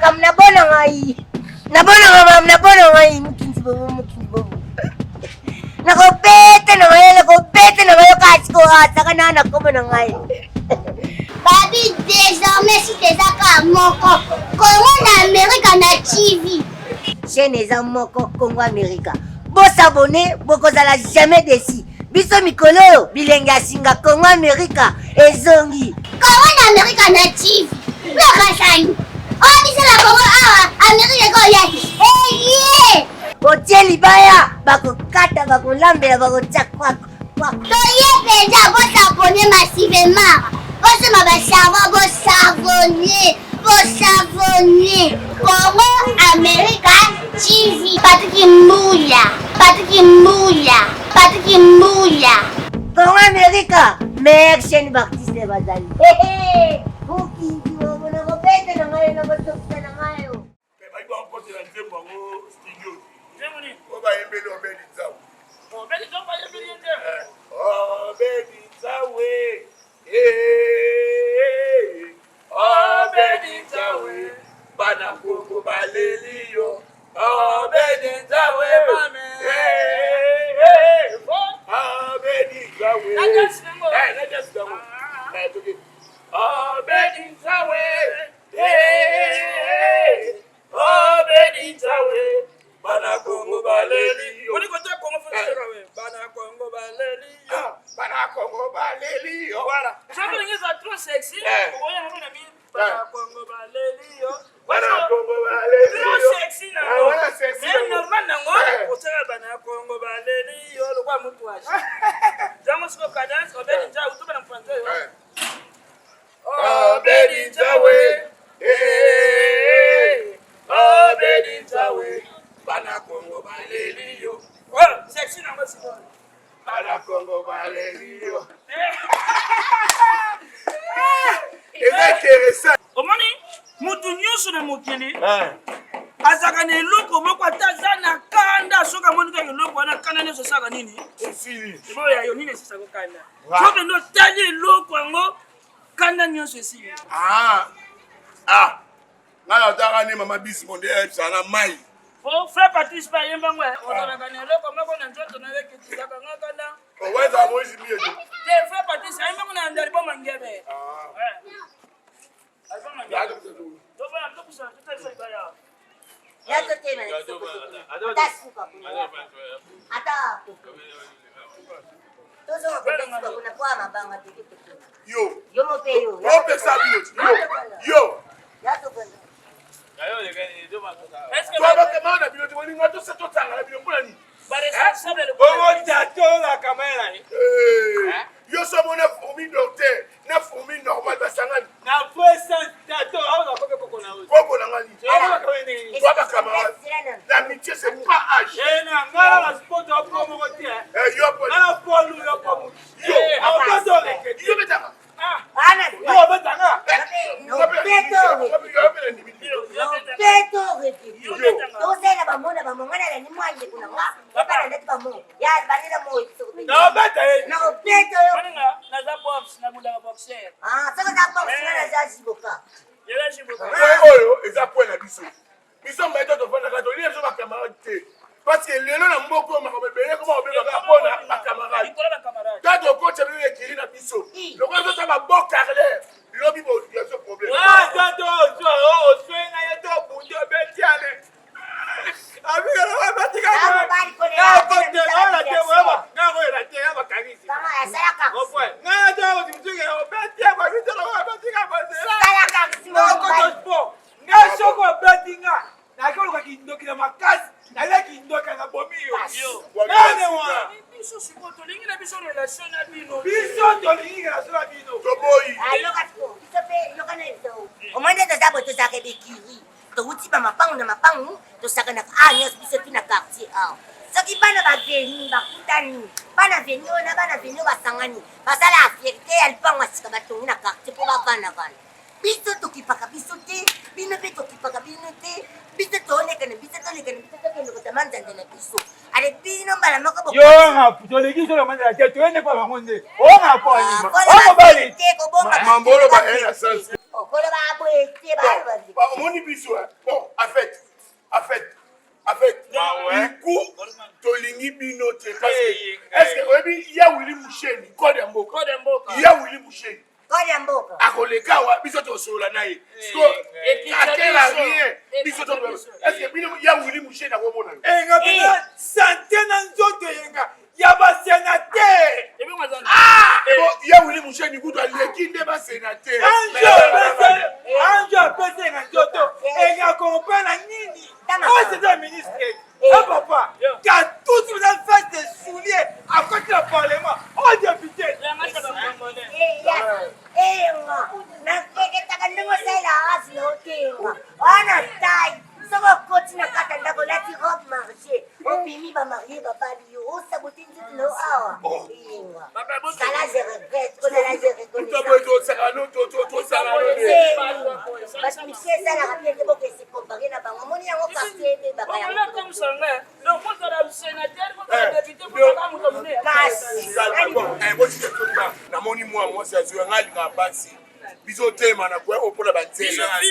kam na bona ngai. Na bona ngai mukinzi bobo. Nakopete na ngai kasi ko ata kana nakobona ngai. Babi, désormais, si t'es à Moko, comment l'Amérique na TV? Chaîne eza moko Congo America. Bo s'abonner, bokozala jamais déçu. Biso mikolo, bilenge asinga Congo America, ezongi. Congo l'Amérique na TV? Le kasani. Oh, biso la Congo Amerique ko ya. Eh, Otie libaya, bakokata, bakolambela, bakochakwa. Toye déjà, vous s'abonnez massivement. Vous s'abonnez. Congo America TV. Patrick Mouya. Congo America, meilleure chaîne d'artistes bazali. Mukinzi bobo na kopete na ngai na botokta na ngai. Mais ba ko te la nzembo ngo studio. Zemoni. Ko ba yembele obedi tsawe. Obedi tsawe ba yembele nje. Obedi tsawe. Obedi tsawe. Bana koko baleliyo. Obedi tsawe mame. Obedi tsawe. Najas nango. Obedi tsawe. Obedi tsawe. Bana Congo baleli. Oni ko ta Congo fotera we. Bana Congo baleli. Voilà. Jambo lingiza trop sexy. Oya ngona mi bana Congo baleli. Bana Congo baleli. Trop sexy na. Wala sexy. Mais normal nango. Otera bana Congo baleli yo lo kwa mtu washi. Jambo siko cadence obedi nja utuba na mfanzo yo. Obedi tsawe. Obedi tsawe. Bana Congo baleli yo. Oh, sexy nango siko. Bana Congo baleli yo. C'est intéressant. Omoni mutu nyusu na mokili. Azaka na eloko moko ataza na kanda soka moni ka eloko wana kanda neso saka nini? Esili. Ebo ya yo nini sisa ko kanda. Soka ndo tali eloko ngo kanda nyusu esili. Ngala utaka ni mama bisi monde sana mai. Oh, frère Patrice pa yemba ngwe. Ona ka ni eloko moko na njoto na weke kizaka ngakanda. Oweza moizi miye. Te frère Patrice yemba ngona ndari boma ngebe. Ya Toba na tokusa tutesa ibaya. Ya tote na. Tasuka kuna. Ata. Tozo kwa kuna kwa mabanga tikiti. Yo mo pe yo. Yo pe sabi yo. Ya to banda. Ayo le gani do ma tota. Toi ba kama na biloti woni ngato se to tanga na biloti ni. Bare responsable le. Omo tato la kamera ni. Yo so mo na fourmi docteur, na fourmi normal ba sangani. Na pesa tato au na koko na uzi. Koko na ngani. Ama ka weni. Toi ba kamera. L'amitié c'est pas âge. Na ngala la sport au promo ko tie. Yo po. Na polu yo promo. Yo, yo betanga. Ana. Yo betanga. No peto. Tosela bamona bamongana la ni mwanje kuna nga. Bapana ndati bamo. Ya balila mo. No beta. No peto. Maninga na za box na bula boxer. Saka za box na za ziboka. Yela ziboka. Oyo eza point na biso. Biso mbaito to fanda ka to lié so ba camarade te. Parce que lelo na mboko makobebele comment obeba ka pona ba camarade. Ikola ba camarade. Tato ko tshebe le kiri na biso. Loko zo ta ba bokarle. Lobi bo ya so problème. Ah, tato o swena yeto bunjo betiale. Amiga la ba tika. Ah, bali ko le. Ah, ko te ola te weba. Na ko la te ba kanisi. Kama ya sayaka. Ko pues. Na ta o timsuke o betia ba bitero ba tika ba se. Sayaka No ko to sport. Na soko betinga. Na ko ka kindoki na makasi. Na le kindoka na bomio. Nane wa. Biso siko to lingi na biso relation na bino. Biso to lingi na relation na bino. Toboyi. Loka ko. Isope loka na ito. Omande to zabo to sake bekiri. To uti ba mapangu na mapangu to saka na anyos biso pina quartier a. Soki bana ba veni ba kutani. Bana veni ona bana veni ba sangani. Basala fierté elle pas moi sika ba tongi na quartier pour ba bana bana. Biso to kipaka biso te. Bino be to kipaka bino te. Biso to ne kana biso to ne kana biso to ne ko tamanda na biso. Ale bino bala mako. Yo ngapu to legi so manda ke to ene pa bangonde. O ngapu ani. O ko bali. Mambolo ba ena sense. Okolo ba bo ete ba. omoni biso bon en fait du coup tolingi bino te parce que est-ce que oyebi ya Willy Musheni kode ya mboka ya Willy Musheni kode ya mboka akoleka wa biso tosolola na ye akela rien biso to est-ce que bino ya Willy Musheni akomona nga pena santé na nzoto yenga ya basénateur ya Willy Musheni kutu aleki nde basénateur anjo apesi nga nzoto enga kompana nini c'est un ministre papa qui a tous les affaires de souliers à côté du parlement oh député nakeketaka ndingosela asi notenga wana tai soko koti na kata ndako lati robe marché obimi bamarie babali yo osabote nzete no awa sala je regrette konala je reconnaissance esalaka mpe te bokesi kompare na bango moni yango quartier ebe namoni mwa mwasi azwi yanga alinga basi biso tema na kwa opola banzela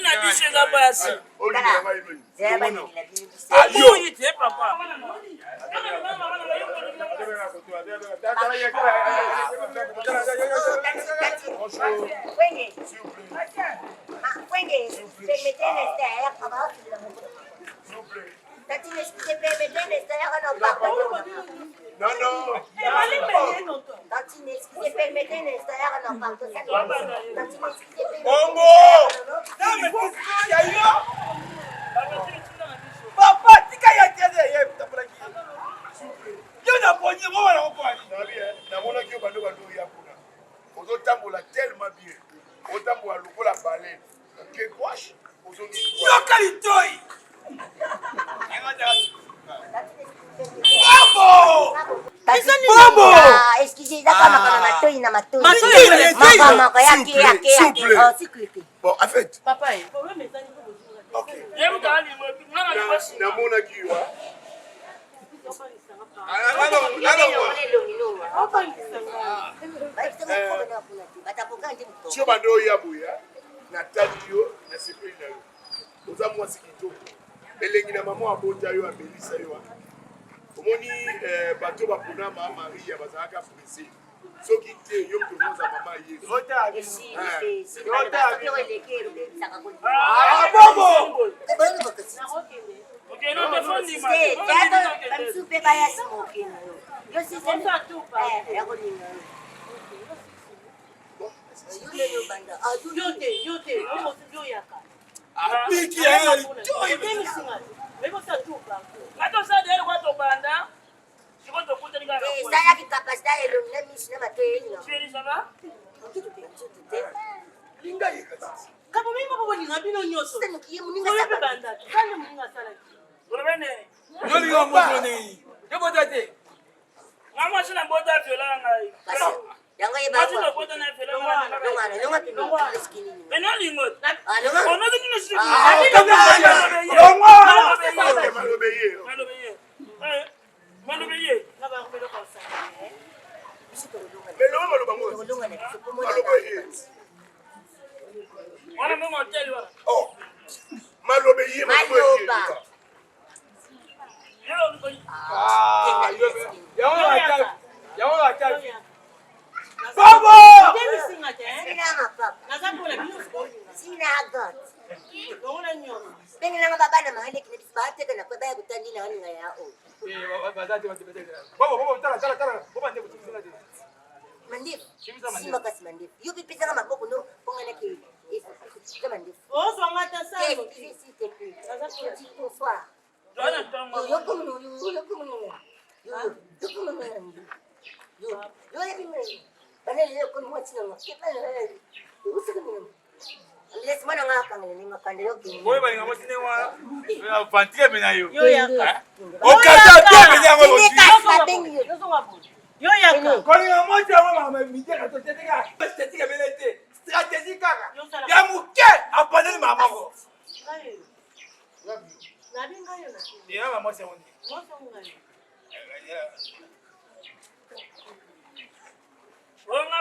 papa tika ya tele ye tapolaki yo na ponye bo wala ko namonaki yo bando ya kuna ozotambola tellement bien otambola lokola baleine ke gauche yoka litoi Bobo! Excusez, d'accord, matoi na matoi. Mako yake. S'il vous plaît. Bon, en fait. Papa, OK. Namonaki yo. Tio bando ya buya. Natali yo na sepeli na yo. Oza mwasi kitoko. Elengi na mama abota yo abelisa yo. Omoni bato bakunama Maria bazalaka pressé. Soki te yo komoza mama ye.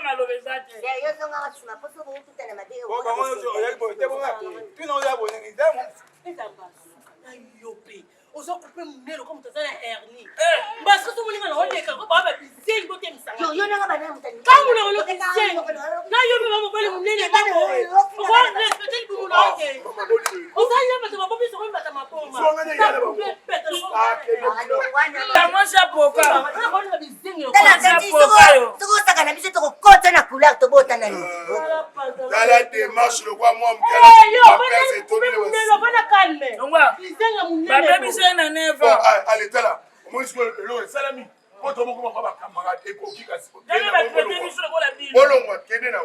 malobezate. Sérieux, on va se mettre pour tout à la matinée. Oh, comment on est bon, t'es bon là. Tu n'en as bon, Yope. Ozo couper munelo comme tazana hernie. Parce que tout le monde on est quand ba ba bisengi bote misanga. Yo na ba na mutani. Quand on le bisengi. Na yo ba ba bale munene ba mo. On va respecter le boulot OK. On va y mettre ma bobi sur une bata ma poma. Comment ça pourquoi? On va bisengi. Tuko saka na biso tuko kota na couleur to bota na ni. Dans la démarche, le roi, moi, Yo, ba munelo ba na calme. Ngwa. Bisengi munene. Ba baby c'est na neva. Allez, t'es là. Moi, je suis le salami. Moi, tu m'as pas camarade et pour qui casse. Dani ba traiter biso ko la bino. Bolo moi, kende na.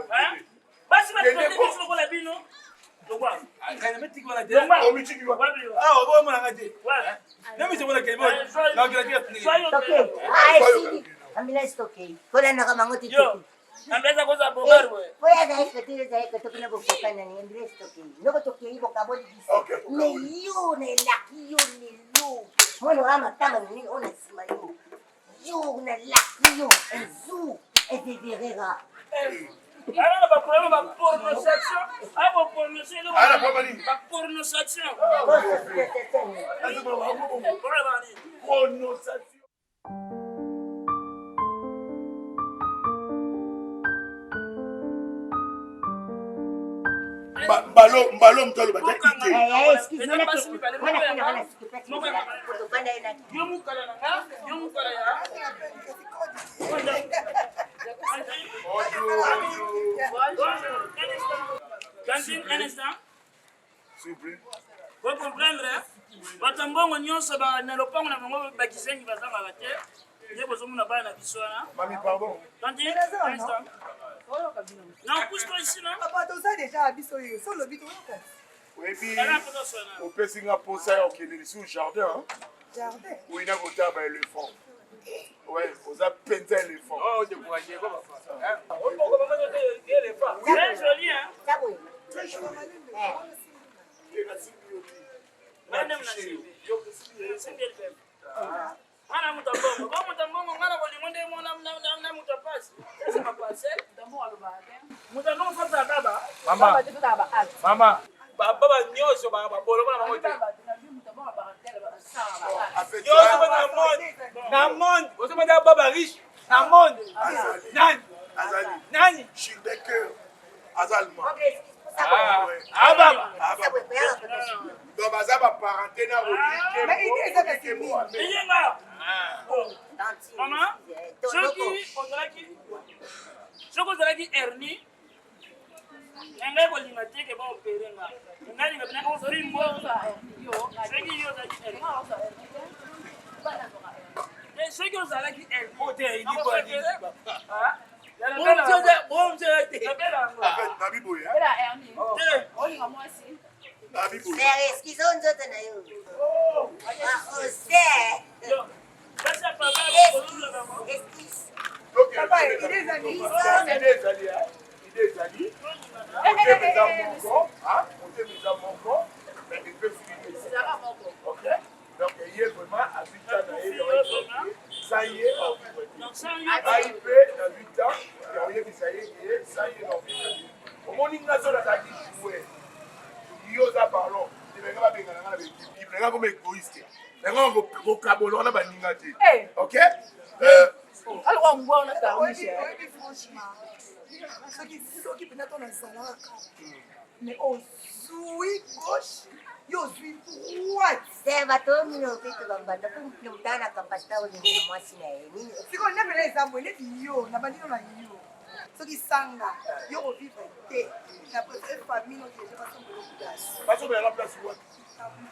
Basi ba traiter biso ko la bino. Ngwa. kana meti kwa la On me dit quoi? ah on va m'en dire Ouais. même si on a quelqu'un là Soyons Okay. Ah, si. Amila is okay. Kola na kama ngoti Yo. tuki. Ambeza koza bogar we. Koya za hika tile za hika tuki na bukuka na ni Amila is okay. Noko toki hibo kabodi bisi. Okay. Ne yo ne laki yo ne yo. Mono ama kama ni ona sima yo. Yo na laki yo. Ezu. Ezeverera. Alors ba problème ba pornosation. Ah ba pornosation. Ah, la pomme ba pornosation. Prononciation. Mbalo mtalo bataki te. Excuse-moi, na Yo mukala na nga, yo mukala ya. Kantin un instant. S'il vous plaît. Vous comprendre? Batambongo nyonso ba na lopango na bango bakisengi bazanga bate. Ye bozomuna bana na biswana. Mami, pardon. Kantin un instant. Non, pousse-toi ici, non? Papa, tu sais déjà, Bissoyo, sur le bidon. Oui, puis, Là, pour ça, au PC Singapour, ça, on est ici au jardin. Jardin. Oui, il y a un tabac éléphant. Oui, on a peinté l'éléphant. oh je vois j'ai comment ça C'est joli, hein? Très joli. Madame la chérie. C'est bien fait. Mwana mutambongo. Kwa mutambongo, mwana walimonde mwana mutapasi. Sasa mapasel. Mutambongo fata baba. mama baba nyonso ba bolo na bango te nyonso na monde osoma nda baba riche na monde nani Schildecker, Azalma. baba Donc, baza ba parenté na relique. Mais il est avec lui. Eyenga. Maman, soki ozalaki hernie ngai kolinga te ke baopere nga ngai linga pena kosimbo soki yo ozalaki hernie soki ozalaki Excuse-moi, nzoto na yo. Excuse. Papa, il est ami. Donc, il est vraiment habitant ça y est, AIP dans 8 ans, il y a ça y est, ça y est, dans 8 ans. Au moins, il y a ça qui jouait. Il y a parlons. Il y a comme égoïste. Il y a comme vocabulaire, on a pas ok? Alors, on voit, on a ta franchement. Ceux qui peuvent être dans salade. Mais on sourit gauche, yo suis droite. C'est bateau, mino, fait que bamba, donc nous t'en a capacité au niveau moi si naïe. Si on aime les amours, les yo, n'a pas dit non yo. Ceux qui sang là, yo vivent té. La première famille, on dit, je passe au place. Parce que la place où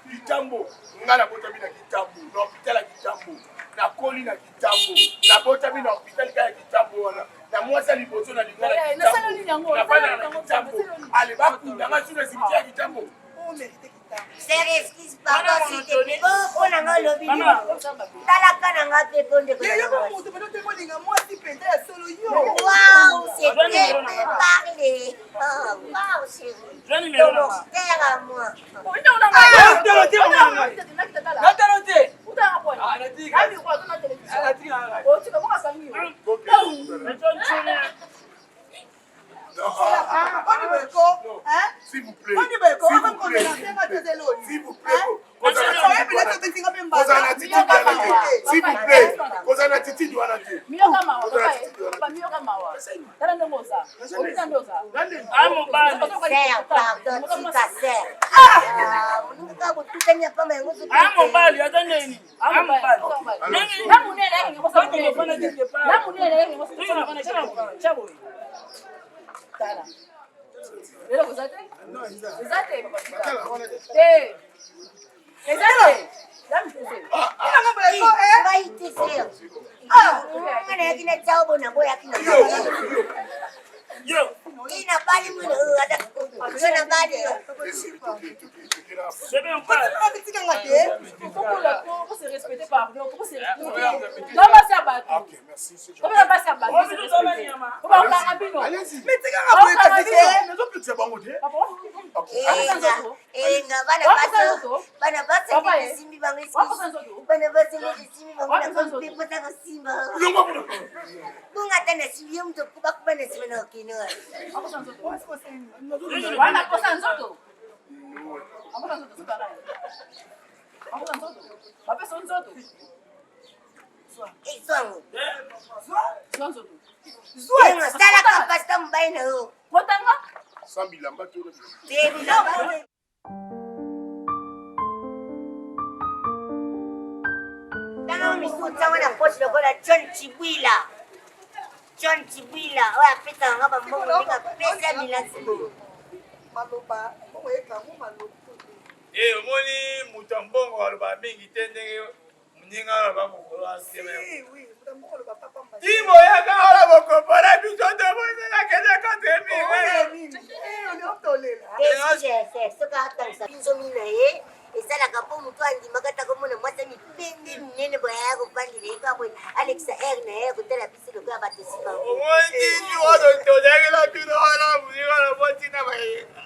Kitambo, ngala bota mina Kitambo, na hôpital à Kitambo, na koli na Kitambo, na bota mina hôpital ka Kitambo wana. Na mwasa liboso na lingala Kitambo. Na bana na Kitambo. Ale ba kundanga sur le cimetière Kitambo. On mérite Kitambo. C'est excuse pardon s'il te plaît. Oh, on a un lobby. Talaka na ngape konde ko. Yo ba mutu beno te molinga moi si penda ya solo yo. Waouh, c'est bien parlé. Oh, waouh, chérie. Je numéro là. Terre à moi. S'il vous plaît, vous en attitude, vous en attitude. Miyoka mawa, papa, miyoka mawa. Tala ndongo za. Obita ndoza. Amobali. Serre, pardon, tika serre. Munuka kutukanya pamba yango zote. Amobali, ata nini? Amobali. Na munene yake ngosa munene. Na munene yake ngosa munene. Chabo. Tala. Lelo kuzate? Kuzate papa. Exactly. Baite serre. Ngana yakina chao na boya kina. Yo, Ina bali mwana ada kuna bali. c'est bien pas. Faut se respecter par nous, faut se respecter. Non, pas ça battu. Ok, merci. C'est On va pas ça battu. On va pas rapidement. Allez-y. Mais tu as rappelé ta vie. Les autres, c'est bon, ok? Papa. Ok. Enga bana basa simbi bangi. Bana basa simbi bangi na pepota ko simba. Bunga tana simbi mtu kuba kuba na simba na kino. Wana kosa nzoto. Akosa nzoto sibala. Akosa nzoto. Papa son nzoto. Iswangu. Son nzoto. Enga sala ka pasta mbaina ho. Motanga? Sambi lamba tu. Baby lamba. Tana misuta wana pochi lokola John Chibwila. John Chibwila, oya pesa ngaba mbongo nika pesa milansi. Maloba, on est là, on maloba. Omoni mutu mbongo aloba mingi te ndenge muninga aloba mokolo asema. Oui, on va papa. Timo yaka ala bokopola biso tobosela kende kote mingi. On est entoléla. Esi soka hatangisa pinzo mina ye. Esalaka mpo motu andimaka taka komona mwasi mipende minene boya ya kopandela ye kabwe Alexa R na ye kotala biso lokola bato nsima. Omoni oyo tozalakela bino wana muninga lobotina bayenga.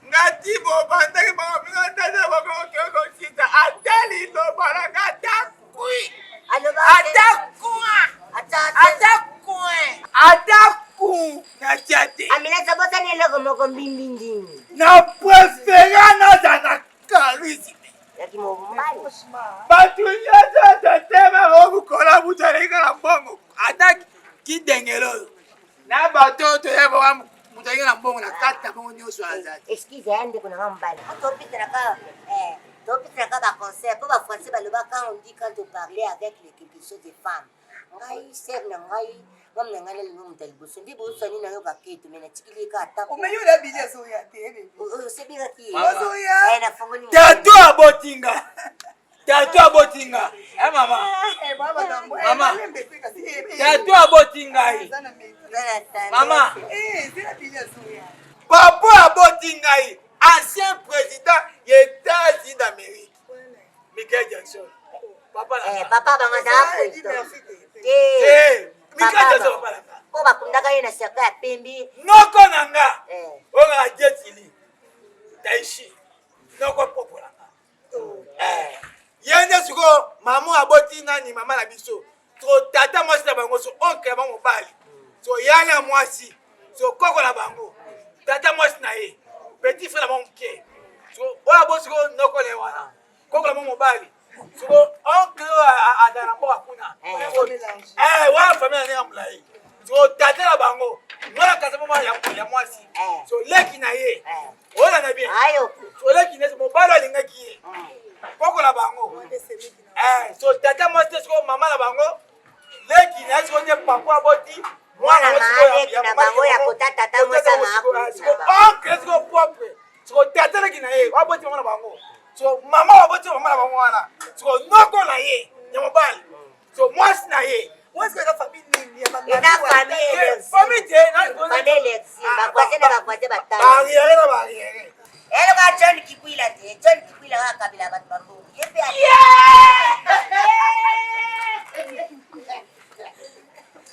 Ngati bobandaki bango bino ndenge bakokokosita atali lobala ngatakui. Ataku na tiate. Amina sabota ni eloko moko mbimbindini. Na prefera naza na charisme. Yaki mombali. Batu nyonso totema bobukola butaleka na mbongo. Ata kidengelo. Na bato toyeba mutaleka na mbongo na kata bongo nyonso azati. Excuse ande kuna ngambali. Topitaka ba concert po ba français balobaka on dit quand on parlait avec quelque chose de femme. Ngai ser na ngai ngam na ngai le ngum talibuso ndi bo sani na yo ka ketu mena tikilika ata. On met la bidé so ya tene. Sebira ki. Ozoya. Na fongoni. Tato abotinga. Tato abotinga. Eh mama. Baba tambo. Mama. Mbepeka si. Tato abotinga hii. Mama. C'est la bidé so ya. Papa abotinga hii. Ancien président des États-Unis d'Amérique. Michael Jackson. Papa là. Papa bangada hapo. Michael Jackson papa là. Po bakundaka ye na saka ya pembe. Noko nanga. Onga jetili. Taishi. Noko popo là. Yende suko maman aboti nani mama na biso. So tata mwasi na bango so oncle bango bali. So yana mwasi. So koko na bango. Tata mwasi na ye. Petit frère mon pied. So ola bo siko noko le wana. Koko la mo mobali. So oncle a dana mboka kuna. Wa famille na mlai. So tata la bango. Mwana kasa mama ya mwasi. So leki na ye. Ola na bien. Ayo. So leki na mobali alinga ki. Koko la bango. So tata mwasi siko mama la bango. Leki na siko nye papa boti. Mwana maale na bango ya kotata tamo sana hapo. Okay, siko propre. Siko tata kina ye, waboti mwana bango. So mama waboti mama na bango wana. Siko noko na ye, ya mobali. So mwasi na ye. Mwasi ka famille nini ya mama. Ina famille. Famille na famille bakwase na bakwase batano. Barrière na barrière. Elo ka John Kibwila te. John Kibwila ka kabila batu bango. Yepe ya.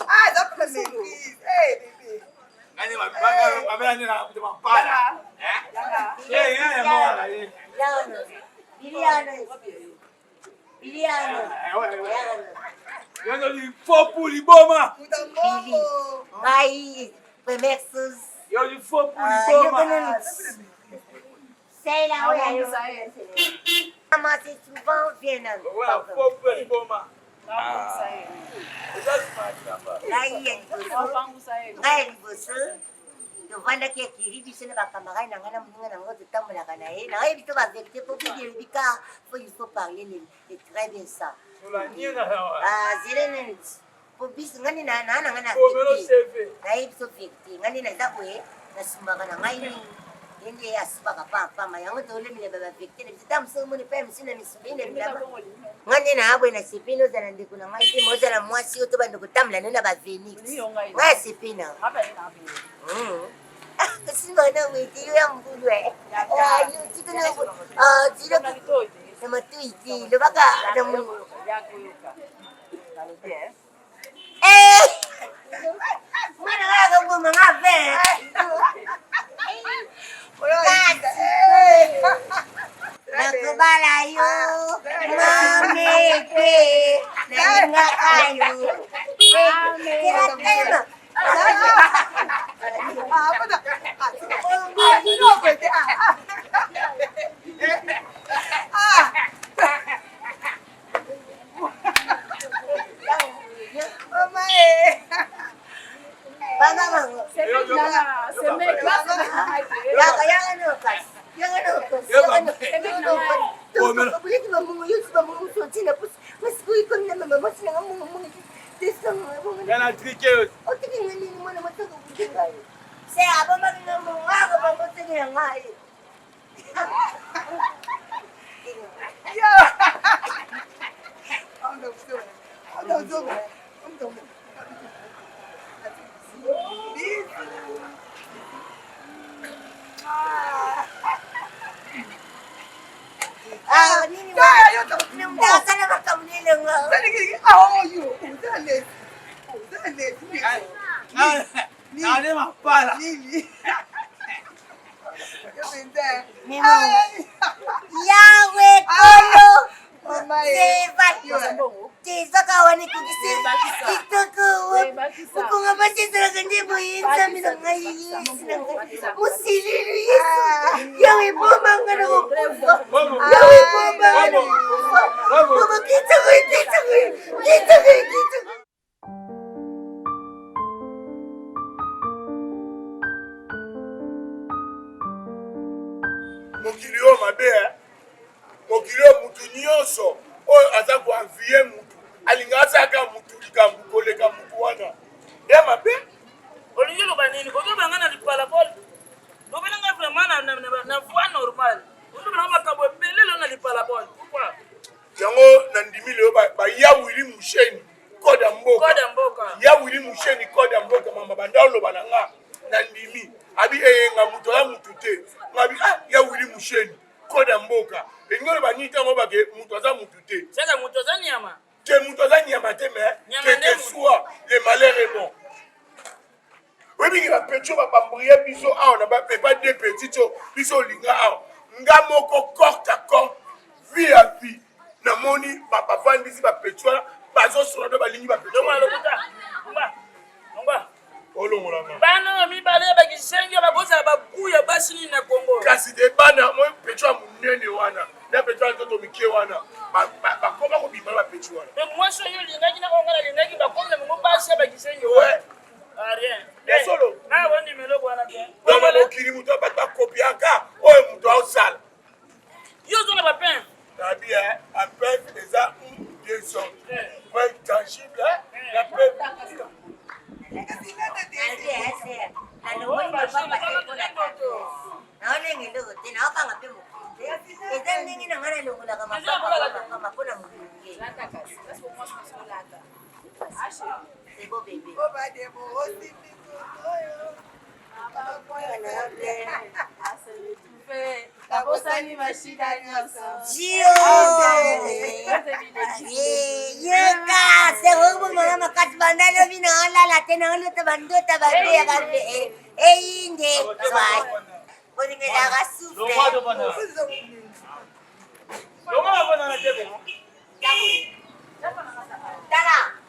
Ah, d'après mes prises. Eh, bébé. Nani mabanga nani na kutema pala. Yeye mwana yeye. Biliano. Yono li fopu li boma. Mutambo. Ai, Pemexus. Yo li fopu li boma. Sei lá, olha. Maman, c'est souvent bien. tovanda ke kiri biso na bacamarade na ngai na moninga nango totambolaka na ye naye biso bavérité po bidelebika fo il faut parler le très bien ça zele po biso ngani na nanga na naye biso vérité ngani naza boye nasumbaka na ngai mingi ende asubaka pampama yango tolemile bavérité na biso ta moso omoni mpe mosu na misulile bilaba ngani na abwe na sepeni ozala ndeko na ngai te ma ozala mwasi oyo to bando kotambola no na bavénix ngai asepena Simana witi yo yang bulwe. Ayo kita nak tidak sama tu iti. Lepas ada mu. Mana aku mau mengape? Nak balayo, mameke, nak ayu. Kira tema. Apa dah? Yana triqué. C'est à bon moment, on va te dire ngai. Ah, nini wa? Nunda sana makamnile nga. Nani mapala. Yawe kolo. Teza kawani kukisi. Kitoko. Kukunga basi sarakanji buinsa minangai. Musililu yesu. Yawe bomba ngana wakufa. Yawe bomba ngana wakufa. Mama kitoko. mokili oyo mabe mokili oyo mutu nyonso oyo aza koanvie mutu alinga asaka mutu likambo koleka mutu wana ya mabe olingi loba nini kozobanga na lipalapole lobelanga vraiment na voix normale ozobelanga makambo ebele lelo na lipalapole pourquoi yango na ndimi leo baya wili musheni koda mboka ya wili musheni koda mboka mama banda oloba na nga na ndimi abi eyenga mutu ya mutu te ngabi ya wili musheni koda mboka engolo banita ngo bake mutu aza mutu te saka mutu aza nyama te mutu aza nyama te mais que soit le malheur est bon webi la petio ba bambouye biso awa na ba pepa de petito biso linga awa nga moko corps à corps vie à vie na moni ba bavandi si ba petio bazo sura do ba lingi ba petio ngoma lokuta ngomba olongolanga bana mibale bakisengi bakosa bakuya basini na Kongo kasi de bana mo petio munene wana na petio nzoto mikie wana ba koma ko bimba ba petio wana mais moi so yo lingaki na ngala lingaki bakonga mo basi bakisengi ouais rien ya solo na woni melo bwana te ngoma mokili muto ba kopiaka oyo muto ausala yo zo na ba pain tabi a peine eza bien son ouais tangible la peine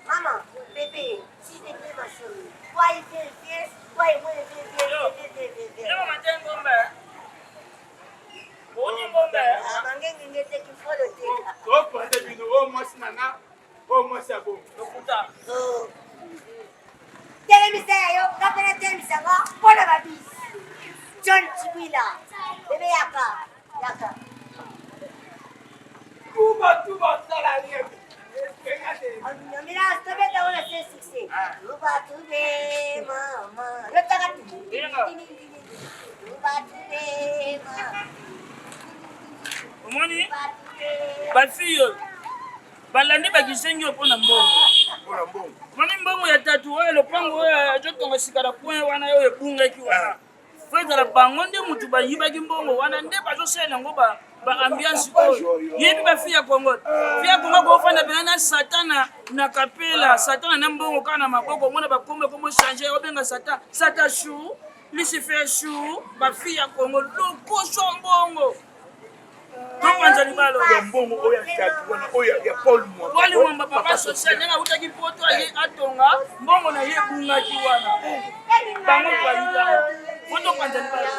Maman, bébé, s'il te plaît, ma chérie, toi, il fait bien, toi, il fait bien. bakengete kifolo teka. topote bino o mwasi nanga o mwasi ya bongo lokuta Telemisa yo, kapena telemisa ngo, mpona babisi. John Chiwila. Bebe yaka. Yaka. tuba tala liye Mira, tobe ta wala se succès. Tuba tube mama. Lotaka tu. Tuba tube mama. omoni bafille balandi bakisengi mpo na mbongo moni mbongo ya tatu oyo lopango oyo azotonga sika na point wana oyo ebungaki wana fo ezala bango nde mutu bayibaki mbongo wana nde bazosala yango baambiance oyo yebi bafille ya kongo fille ya kongo kofanda pena na satan na kapela satan na mbongo kaka na maboko omona bakombe komo change obenga satan chou lucifer chou bafille ya kongo lokoso mbongo topanza libalo mbongo oyo ya tatu wana oyo ya Paul Mwamba papa social nanga utaki poto aye atonga mbongo na ye bungaki wana bango kwa yula foto panza libalo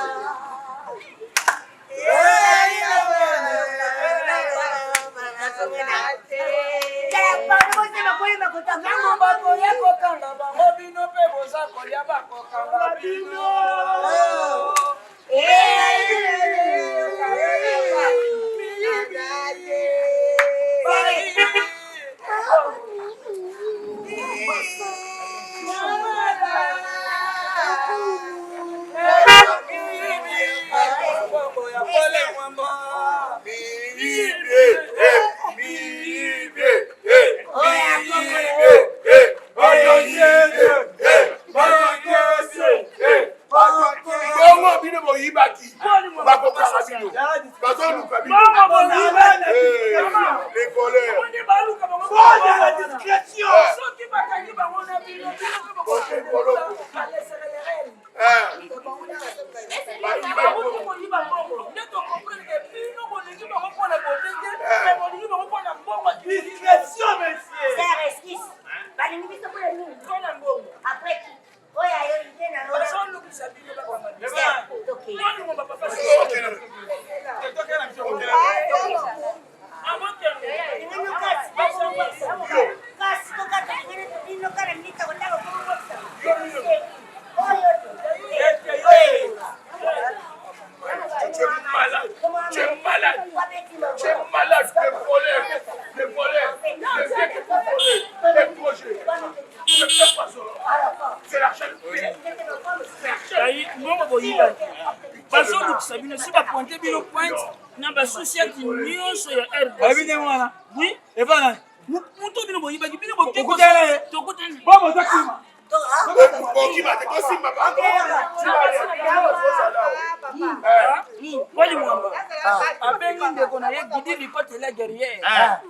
abengi ndeko na ye gidi rikote la guerrière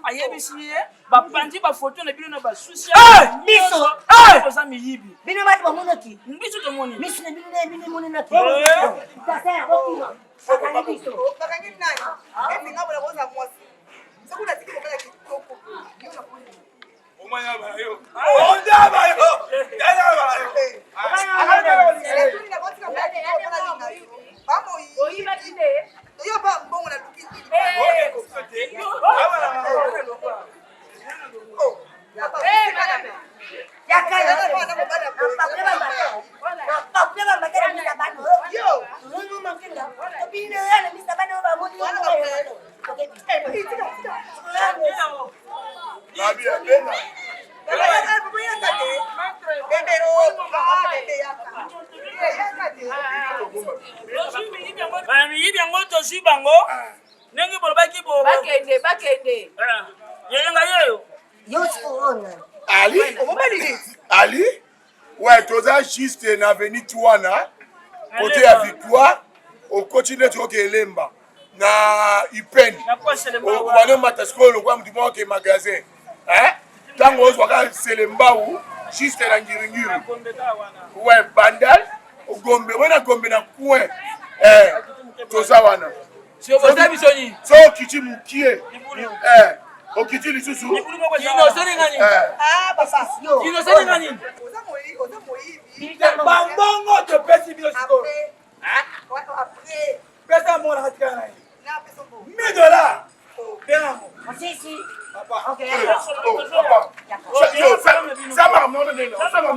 ayebisi ye bapandi bafoto na bino na basusi miso oza miyibi bino bati bamonaki biso tomoni miso na bino na bino monenaki tasaya okima akangi biso bakangi nani efinga bola boza mwasi soki natiki kokala kitoko omanya bayo onda bayo dala bayo yo ba mbongo na luki miyibi yango tozwi bango ndenge bolobaki bakende yeyenga yeyo Ali ouais toza juste na avenue Tuana côté ya Victoire au continent toke Elemba na Ipen au wana mataskolo kwa mdimo ke magasin tango ozwaka Selembau juste na ngiringiru ouais bandal ogombe wana gombe na coin toza wana so kiti mukie okiti lisusu bambongo topesi bino sikoyo pesa mona katika na ye $1000 Si, si. Papa. Ok, Oh, d'accord. papa. Ça va, non, ça va.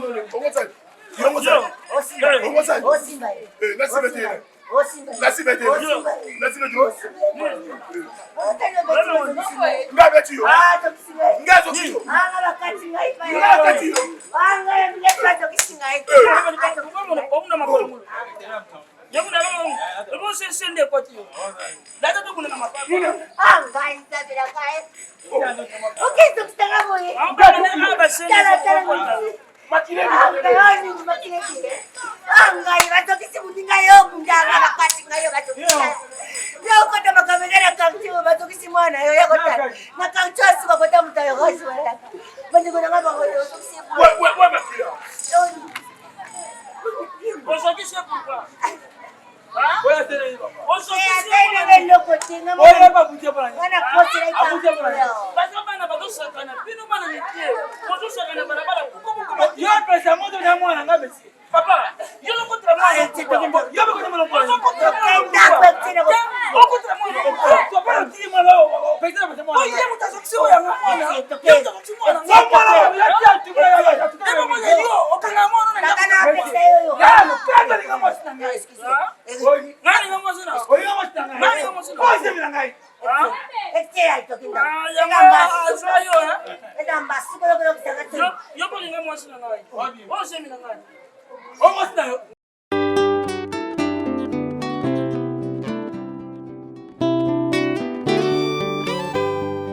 Angai batokisi muninga yo kunjanga bakati ngayo batokisi. Leo kota makamera kanti batokisi mwana yo yakota. Na kanti asuka kota mutayo gazi wala. Bandi kuna ngaba ngoyo batokisi. Ouais, ma fille. Aujourd'hui, c'est pourquoi.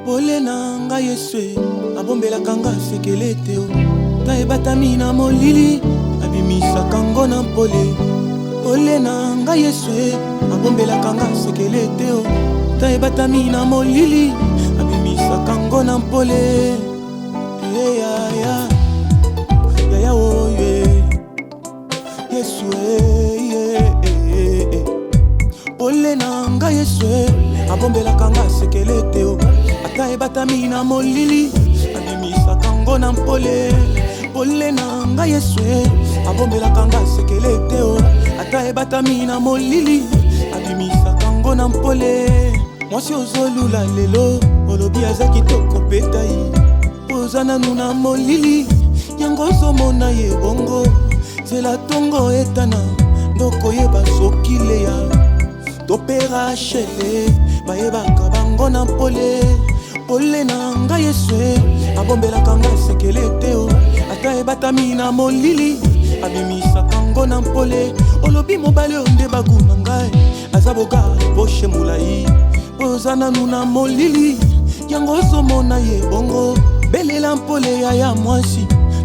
Olena nga Yeswe abombelaka nga sekele te o ta ebatami na molili abimisaka ngo na mpole. Olena nga Yeswe abombelaka nga sekele te o ta ebatami na molili abimisaka ngo na mpole. Ya oye Yeswe Olena nga Yeswe abombelaka nga sekele te o ata ebatami na molili abimisaka ngo na mpole. Olena nga Yeswe abombelaka nga sekele te o ata ebatami na molili abimisaka ngo na mpole. Mwasi ozolula lelo olobi aza kitoko petai oza nanu na molili yango ozomona ye bongo nzela tongo etana ndokoyeba soki leya topera shele bayebaka bango na mpole. Olena nga Yeswe abombelaka nga sekele te o ata ebatami na molili abimisaka ngo na mpole. Olobi mobali oyo nde baguna ngai aza boga boshe molai oza nanu na molili yango ozomona ye bongo belela mpole ya mwasi